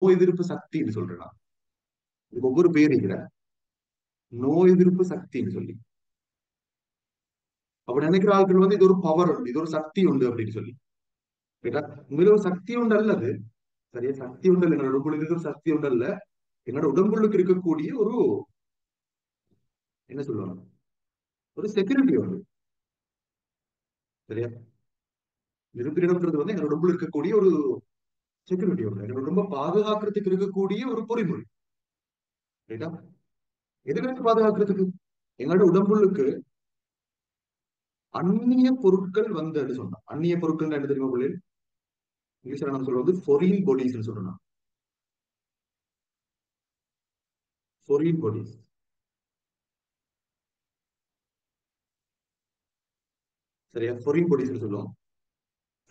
நோய் எதிர்ப்பு சக்தின்னு சொல்றேன் நான். இதுக்கு ஒவ்வொரு பேர் இருக்கிற நோய் எதிர்ப்பு சக்தின்னு சொல்லி. அப்ப நினைக்கிற ஆட்கள் வந்து இது ஒரு பவர் உண்டு, இது ஒரு சக்தி உண்டு அப்படின்னு சொல்லி. கேட்டா உண்மையில ஒரு சக்தி உண்டு அல்லது சரியா சக்தி உண்டு இல்ல, என்னோட உடம்புக்கு ஒரு சக்தி உண்டு அல்ல, என்னோட உடம்புக்கு இருக்கக்கூடிய ஒரு என்ன சொல்லுவாங்க, ஒரு செக்யூரிட்டி உண்டு. சரியா இருப்பிடம்ன்றது வந்து என்னோட உடம்புல இருக்கக்கூடிய ஒரு செக்யூரிட்டி உண்டு, என்னோட உடம்ப பாதுகாக்கிறதுக்கு இருக்கக்கூடிய ஒரு பொறிமுறை. ரைட்டா எதுக்கு பாதுகாக்கிறதுக்கு? எங்களோட உடம்புக்கு அந்நிய பொருட்கள் வந்து சொன்னா, அந்நிய பொருட்கள் என்ன தெரியுமா பிள்ளை? இங்கிலீஷ்ல நம்ம சொல்றது ஃபாரின் பாடிஸ் சொல்றோம். Foreign bodies. சரியா ஃபாரின் பாடிஸ் சொல்லுவோம்.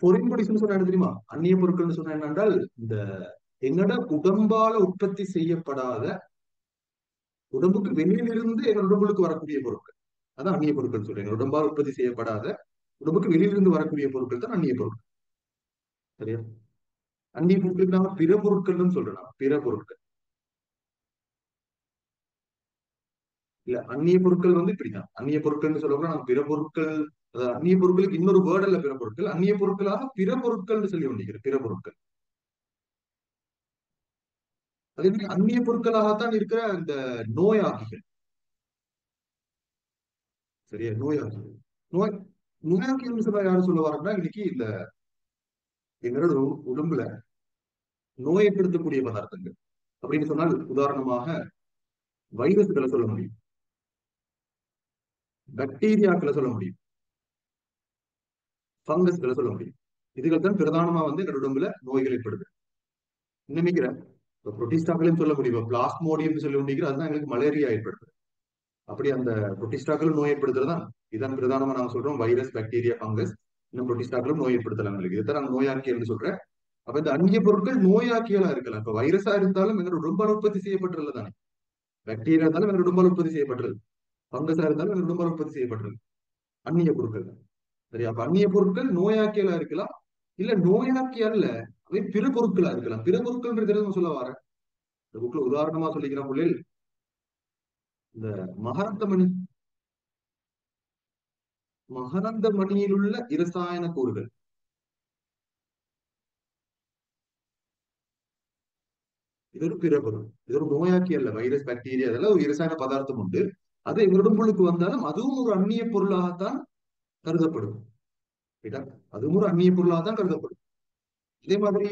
ஃபாரின் பாடிஸ் சொன்னா என்ன தெரியுமா? அந்நிய பொருட்கள் சொன்னா என்னென்றால் இந்த எங்கட உடம்பால உற்பத்தி செய்யப்படாத, உடம்புக்கு வெளியிலிருந்து எங்க உடம்புக்கு வரக்கூடிய பொருட்கள், அதான் அந்நிய பொருட்கள் சொல்றேன். எங்க உடம்பால் உற்பத்தி செய்யப்படாத, உடம்புக்கு வெளியிலிருந்து வரக்கூடிய பொருட்கள் தான் அந்நிய பொருட்கள். சரியா அந்நிய பொருட்களுக்கு நாம பிற பொருட்கள்னு சொல்றோம். பிற பொருட்கள் இல்ல, அந்நிய பொருட்கள் வந்து இப்படிதான். அந்நிய பொருட்கள்னு சொல்லக்கூட நம்ம பிற பொருட்கள், அதாவது அந்நிய பொருட்களுக்கு இன்னொரு வேர்ட் அல்ல பிற பொருட்கள், அந்நிய பொருட்களாக பிற பொருட்கள்னு சொல்லி கொண்டிருக்கிற பிற பொருட்கள். அதே மாதிரி அந்நிய பொருட்களாகத்தான் இருக்கிற இந்த நோயாக்கிகள். சரியா நோயாக்கிகள். நோய் நோயாக்கிகள் சொல்ல யாரும் சொல்ல வராங்கன்னா, இன்னைக்கு இந்த எங்களோட உடம்புல நோய் ஏற்படுத்தக்கூடிய பதார்த்தங்கள் அப்படின்னு சொன்னால் உதாரணமாக வைரஸ்களை சொல்ல முடியும், பாக்டீரியாக்களை சொல்ல முடியும், பங்கஸ்களை சொல்ல முடியும். இதுகள் தான் பிரதானமா வந்து எங்க உடம்புல நோய்கள் ஏற்படுது. நினைக்கிறேன் இப்ப புரோட்டிஸ்டாக்களையும் சொல்ல முடியும், பிளாஸ்மோடியம் சொல்லி கொண்டிருக்கிற அதுதான் எங்களுக்கு மலேரியா ஏற்படுது. அப்படி அந்த புரோட்டிஸ்டாக்களும் நோய் ஏற்படுத்துறதுதான். இதான் பிரதானமா நாங்க சொல்றோம், வைரஸ் பாக்டீரியா பங்கஸ் இன்னும் புரோட்டிஸ்டாக்களும் நோய் ஏற்படுத்தலாம் எங்களுக்கு. இதைத்தான் நாங்க நோயாக்கி சொல்றேன். அப்ப இந்த அந்நிய பொருட்கள் நோயாக்கிகளா இருக்கலாம். இப்ப வைரஸா இருந்தாலும் எங்களோட உடம்பால் உற்பத்தி செய்யப்பட்டுள்ளது தானே. பாக்டீரியா இருந்தாலும் எங்களோட உடம்பால் உற்பத்தி செய்யப்பட்டது, பங்கஸா இருந்தாலும் எங்களோட உடம்பால் உற்பத்தி செய்யப்பட்டது. அந்நிய பொருட்கள் தான். சரி அப்ப அந்நிய பொருட்கள் நோயாக்கிகளா இருக்கலாம், இல்ல நோயாக்கி அல்ல, அவை பிற பொருட்களா இருக்கலாம். பிற பொருட்கள் சொல்ல வர இந்த புக்ல உதாரணமா சொல்லிக்கிற புள்ளில் இந்த மகரந்த மணி, மகரந்த மணியில் உள்ள இரசாயன கூறுகள், இது ஒரு பிற பொருள். இது ஒரு நோயாக்கி அல்ல, வைரஸ் பாக்டீரியா அதெல்லாம் ஒரு இரசாயன பதார்த்தம் உண்டு. அது எங்களோட உடம்புக்கு வந்தாலும் அதுவும் ஒரு அந்நிய பொருளாகத்தான் கருதப்படும். ரைட்டா? அதுவும் ஒரு அந்நிய பொருளாகத்தான் கருதப்படும். இதே மாதிரி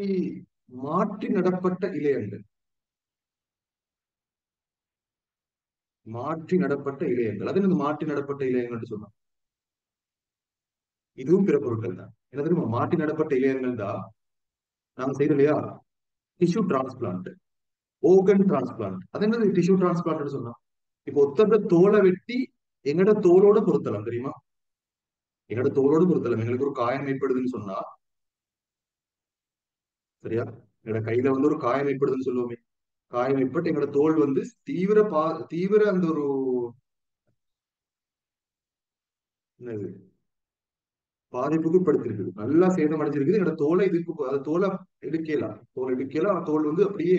மாற்றி நடப்பட்ட இழையங்கள், மாற்றி நடப்பட்ட இழையங்கள், அது இந்த மாற்றி நடப்பட்ட இழையங்கள் சொன்னோம். இதுவும் பிற பொருட்கள் தான். என்ன தெரியுமா? மாற்றி நடப்பட்ட இழையங்கள் தான் நாங்க செய்யறோம் இல்லையா, டிஷ்யூ டிரான்ஸ்பிளான்ட், ஓர்கன் டிரான்ஸ்பிளான்ட். அது என்னது டிஷ்யூ டிரான்ஸ்பிளான்ட் சொன்னா? இப்போ ஒத்தர தோலை வெட்டி எங்கட தோலோட பொருத்தலாம் தெரியுமா? எங்கட தோலோட பொருத்தலாம். எங்களுக்கு ஒரு காயம் ஏற்படுதுன்னு சொன்னா, சரியா எங்கட கையில வந்து ஒரு காயம் ஏற்படுதுன்னு சொல்லுவோமே, காயம் ஏற்பட்டு எங்கட தோல் வந்து தீவிர அந்த ஒரு என்னது பாதிப்புக்கு படுத்திருக்குது, நல்லா சேதம் அடைஞ்சிருக்குது. எங்கட தோலை இதுக்கு அந்த தோலை எடுக்கலாம், தோல் எடுக்கலாம், தோல் வந்து அப்படியே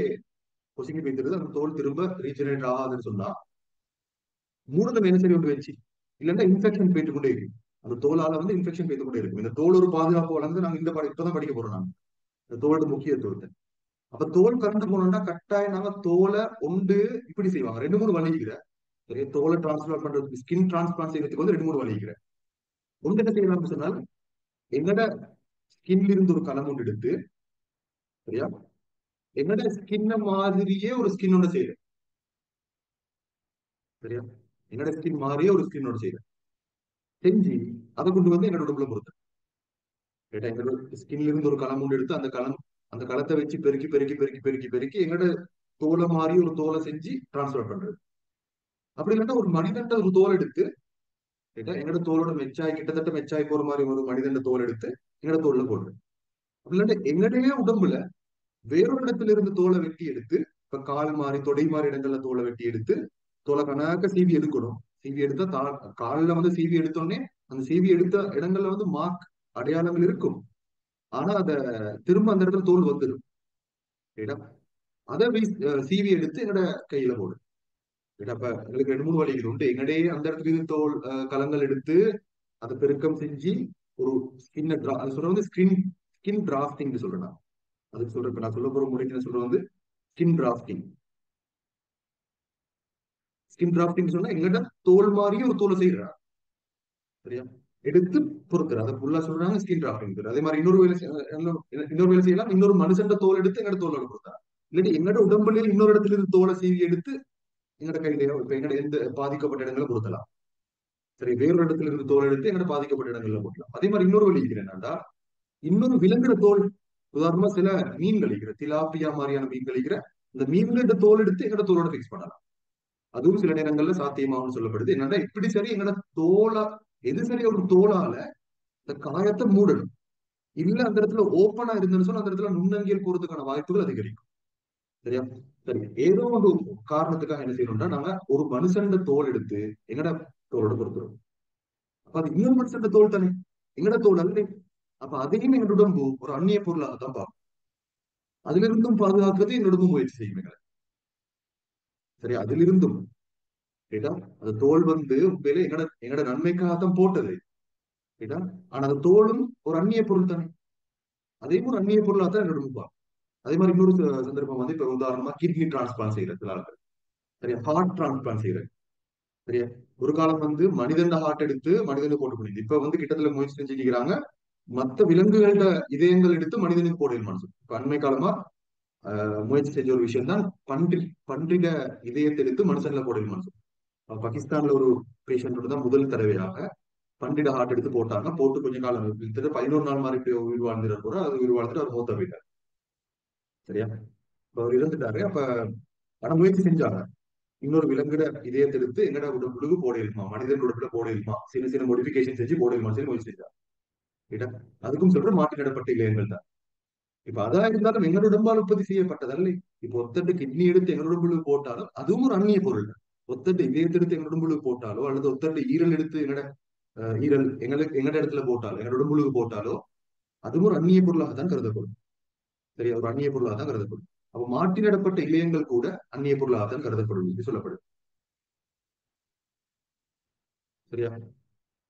பொசுங்கி போய்த்திருது. அந்த தோல் திரும்ப ரீஜெனரேட் ஆகாதுன்னு சொன்னா மூணு என்ன சரி ஒன்று வச்சு, இல்லைன்னா இன்ஃபெக்ஷன் போயிட்டு கொண்டே இருக்கு. அந்த தோலால வந்து இன்ஃபெக்ஷன் போயிட்டு கொண்டே இருக்கும். இந்த தோல் ஒரு பாதுகாப்பு வளர்ந்து நாங்க இந்த இப்பதான் படிக்க போறோம் நாங்க இந்த தோலோட முக்கியத்துவத்தை. அப்ப தோல் கறந்து போனோம்னா கட்டாயம் நாங்க தோலை ஒன்று இப்படி செய்வாங்க, ரெண்டு மூணு வலிக்கிற சரியா. தோலை டிரான்ஸ்பிளான் பண்றதுக்கு, ஸ்கின் டிரான்ஸ்பிளான் செய்யறதுக்கு வந்து ரெண்டு மூணு வலிக்கிற. ஒன்று என்ன செய்யலாம்னு சொன்னால், எங்கட ஸ்கின்ல இருந்து ஒரு கலம் ஒன்று எடுத்து, சரியா எங்கட ஸ்கின்ன மாதிரியே ஒரு ஸ்கின் ஒன்று செய்யறேன். சரியா எங்கட ஸ்கின் மாதிரியே ஒரு ஸ்கின் ஒன்று செய்யறேன், செஞ்சு அதை கொண்டு வந்து எங்களோட உடம்புல பொருத்தம். ரைட்டா எங்களோட ஸ்கின்ல இருந்து ஒரு களம் ஒன்று எடுத்து அந்த களத்தை வச்சு பெருக்கி பெருக்கி பெருக்கி பெருக்கி பெருக்கி எங்களோட தோலை மாதிரி ஒரு தோலை செஞ்சு டிரான்ஸ்பர் பண்றது. அப்படி இல்லைன்னா ஒரு மனிதன் ஒரு தோல் எடுத்து, ரைட்டா எங்களோட தோலோட மெச்சாய் கிட்டத்தட்ட மெச்சாய் போற மாதிரி ஒரு மனிதன் தோல் எடுத்து எங்களோட தோல்ல போடுறது. அப்படி இல்லாட்டா எங்களுடைய உடம்புல வேறொரு இடத்துல இருந்து தோலை வெட்டி எடுத்து, இப்ப கால் மாறி தொடை மாறி இடங்கள்ல தோலை வெட்டி எடுத்து தோலை கணக்க சீவி எடுக்கணும். சீவி எடுத்தா காலில் வந்து சீவி எடுத்தோடனே அந்த சீவி எடுத்த இடங்கள்ல வந்து மார்க் அடையாளங்கள் இருக்கும். ஆனா அத திரும்ப அந்த இடத்துல தோல் வந்துடும். ரைட்டா அதை சீவி எடுத்து எங்கட கையில போடு. அப்ப எங்களுக்கு ரெண்டு மூணு வழிகள் உண்டு. எங்கடையே அந்த இடத்துல இருந்து தோல் கலங்கள் எடுத்து அதை பெருக்கம் செஞ்சு ஒரு ஸ்கின் அது சொல்றது வந்து ஸ்கின் டிராஃப்டிங் சொல்றேன் நான். அதுக்கு சொல்றேன். இப்ப நான் சொல்ல போற முறைக்கு சொல்றது வந்து ஸ்கின் டிராஃப்டிங். ஸ்கின் டிராஃப்டிங் சொன்னா எங்கிட்ட தோல் மாதிரியும் ஒரு தோலை செய்யறா. சரியா? எடுத்து பொறுத்துற அதை ஃபுல்லா சொல்றாங்க ஸ்கின் டிராஃப்டிங். அதே மாதிரி இன்னொரு வேலை செய்யலாம். இன்னொரு மனுஷன் தோல் எடுத்து எங்கட தோலோட பொறுத்தா. இல்லாட்டி எங்கட உடம்புலயே இன்னொரு இடத்துல இருந்து தோலை சீவி எடுத்து எங்கட கையிலயோ இப்ப எங்கட எந்த பாதிக்கப்பட்ட இடங்களை பொறுத்தலாம். சரி, வேறொரு இடத்துல இருந்து தோல் எடுத்து எங்கட பாதிக்கப்பட்ட இடங்கள்ல போட்டலாம். அதே மாதிரி இன்னொரு வழி இருக்கிறேன் என்னன்னா, இன்னொரு விலங்குற தோல், உதாரணமா சில மீன் கழிக்கிற திலாப்பியா மாதிரியான மீன் கழிக்கிற இந்த மீன்களோட தோல் எடுத்து எங்கட தோலோட பிக்ஸ் பண்ணலாம். அதுவும் சில நேரங்கள்ல சாத்தியமாகும் சொல்லப்படுது. என்னன்னா இப்படி சரி எங்கட தோலா எது சரி ஒரு தோலால இந்த காயத்தை மூடணும். இல்ல அந்த இடத்துல ஓப்பனா இருந்துன்னு சொன்னா அந்த இடத்துல நுண்ணங்கியல் போறதுக்கான வாய்ப்புகள் அதிகரிக்கும். சரியா? சரி, ஏதோ ஒரு காரணத்துக்காக என்ன செய்யணும்னா நாங்க ஒரு மனுஷன் தோல் எடுத்து எங்கட தோலோட பொறுத்துறோம். அப்ப அது இன்னொரு மனுஷன் தோல் தானே, எங்கட தோல் அல்ல. அப்ப அதையும் எங்களோட உடம்பு ஒரு அந்நிய பொருளாகத்தான் பார்க்கும். அதுல இருந்தும் பாதுகாக்கிறது என்னோட முயற்சி செய்யும் எங்களை. சரி, அதிலிருந்தும் கேட்டா அந்த தோல் வந்து உண்மையிலே எங்கட எங்கட நன்மைக்காகத்தான் போட்டது. கேட்டா ஆனா அந்த தோலும் ஒரு அந்நிய பொருள் தானே, அதையும் ஒரு அந்நிய பொருளாக தான் என்னோட பார்க்கும். அதே மாதிரி இன்னொரு சந்தர்ப்பம் வந்து இப்ப உதாரணமா கிட்னி டிரான்ஸ்பிளான்ட் செய்யறது சில ஆட்கள். சரியா? ஹார்ட் டிரான்ஸ்பிளான்ட் செய்யறது. சரியா? ஒரு காலம் வந்து மனிதன் ஹார்ட் எடுத்து மனிதனுக்கு போட்டு முடியுது. இப்ப வந்து கிட்டத்தட்ட முயற்சி செஞ்சுக்கிறாங்க மத்த விலங்குகளோட இதயங்கள் எடுத்து மனிதனுக்கு போடுது மனசு. இப்ப அண்மை காலமா முயற்சி செஞ்ச ஒரு விஷயம் தான் பன்றிட இதயத்தை எடுத்து மனுஷன்ல போடுது மனசு. பாகிஸ்தான்ல ஒரு பேஷண்டோட தான் முதல் தடவையாக பன்றிட ஹார்ட் எடுத்து போட்டாங்க. போட்டு கொஞ்ச காலம் கிட்டத்தட்ட 11 நாள் மாதிரி இப்படி உயிர் வாழ்ந்துட போற அது உயிர் வாழ்ந்துட்டு அவர் மூத்த போயிட்டார். சரியா? இப்ப அவர் இறந்துட்டாரு. அப்ப ஆனா முயற்சி செஞ்சாங்க. இன்னொரு விலங்குட இதயத்தை எடுத்து எங்கட உடம்புக்கு போட இருக்குமா, மனிதன் உடம்புல போட இருக்குமா, சின்ன சின்ன மோடிபிகேஷன் செஞ்சு போட இருக்குமா சொல்லி முயற்சி செஞ்சாங்க. ரைட்டா? அதுக்கும் சொல்ற மாற்றி நடப்பட்ட இதயங்கள் தான். இப்ப அதா இருந்தாலும் எங்களோட உடம்பால் உற்பத்தி செய்யப்பட்டதல்ல. இப்ப ஒத்தட்டு கிட்னி எடுத்து எங்களோட உடம்புக்கு போட்டாலும் அதுவும் ஒரு அந்நிய பொருள். ஒத்தட்டு இதயத்தை எடுத்து எங்களோட உடம்புக்கு போட்டாலோ அல்லது ஒத்தட்டு ஈரல் எடுத்து எங்கட ஈரல் எங்கட இடத்துல போட்டாலோ எங்களோட உடம்புக்கு போட்டாலோ அதுவும் ஒரு அந்நிய பொருளாக தான் கருதப்படும். சரியா? ஒரு அந்நிய பொருளாக தான் கருதப்படும். அப்ப மாற்றிடப்பட்ட இளையங்கள் கூட அந்நிய பொருளாக தான் கருதப்படும் என்று சொல்லப்படுது. சரியா?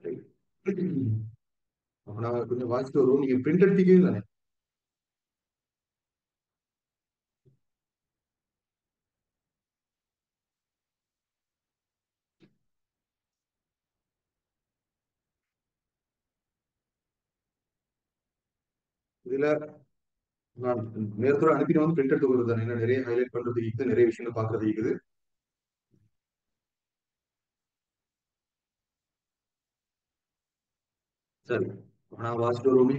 Right. அப்ப நான் கொஞ்சம் வாசிட்டு வருவோம். நீங்க பிரிண்ட் எடுத்தீங்க தானே? இதுல நான் நேரத்தோட அனுப்பி வந்து பிரிண்ட் எடுத்து கொடுத்தேன். ஏன்னா நிறைய ஹைலைட் பண்றது இருக்குது, நிறைய விஷயங்கள் பாக்குறது இருக்குது. சரி, நான் வாசிட்டு வருவோமே.